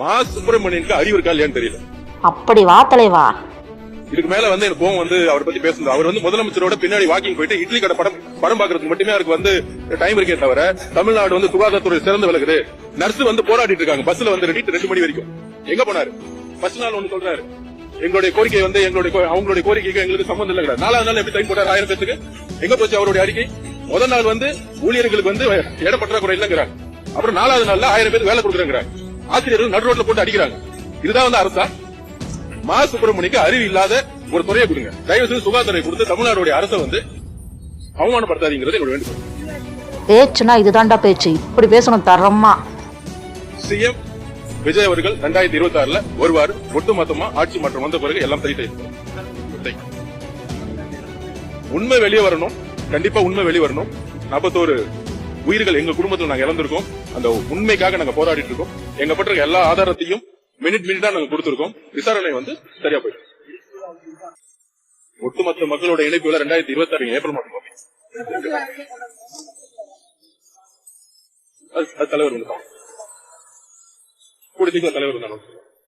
மா சுப்பிரமணியனுக்கு அறிவு இருக்கா இல்லையான்னு தெரியல. அப்படி வா தலைவா. இதுக்கு மேல எனக்கு கோவம் அவரை பத்தி பேசுறது. அவர் முதலமைச்சரோட பின்னாடி வாக்கிங் போயிட்டு இட்லி கடை படம் பாக்குறதுக்கு மட்டுமே அவருக்கு டைம் இருக்கே தவிர தமிழ்நாடு சுகாதாரத்துறை சிறந்து விலகுது. நர்ஸ் போராடிட்டு இருக்காங்க பஸ்ல 2 மணி வரைக்கும். எங்க போனாரு? ஃபர்ஸ்ட் நாள் ஒண்ணு சொல்றாரு, எங்களுடைய கோரிக்கை அவங்களுடைய கோரிக்கைக்கு எங்களுக்கு சம்பந்தம் இல்ல. 4வது நாள் எப்படி டைம் போட்டாரு 1000 பேருக்கு? எங்க போச்சு அவருடைய அறிக்கை? முதல் நாள் ஊழியர்களுக்கு இட பற்றாக்குறை இல்லங்கிறாங்க. அப்புறம் 4வது நாள்ல 1000 பேருக்கு வேலை கொடுக்குறாங்க. ஆசிரியர்கள் நடு ரோட்ல போட்டு அடிக்கிறாங்க. இதுதான் அரசா? மா சுப்பிரமணியனுக்கு அறிவு இல்லாத ஒரு துறையை கொடுங்க. தயவு செய்து சுகாதாரத்துறை கொடுத்து தமிழ்நாடுடைய அரசை அவமானப்படுத்தாதீங்கிறது என்னோட வேண்டுகோள். பேச்சுனா இதுதான்டா பேச்சு. இப்படி பேசணும் தரமா. சிஎம் விஜய் அவர்கள் 2026ல வருவாரு. ஒட்டுமொத்தமா ஆட்சி மாற்றம் வந்த பிறகு எல்லாம் சரி செய்யணும். உண்மை வெளியே வரணும். கண்டிப்பா உண்மை வெளியே வரணும். 41 உயிர்கள் எங்க குடும்பத்தில் நாங்க இழந்திருக்கோம். அந்த உண்மைக்காக நாங்க போராடிட்டு இருக்கோம். எங்க பற்ற எல்லா ஆதாரத்தையும் மினிட்டா நாங்க கொடுத்திருக்கோம். விசாரணை சரியா போயிடும். ஒட்டுமொத்த மக்களோட இணைப்பு 2026 ஏப்ரல் மாதம் தலைவர் கூடிய தலைவர்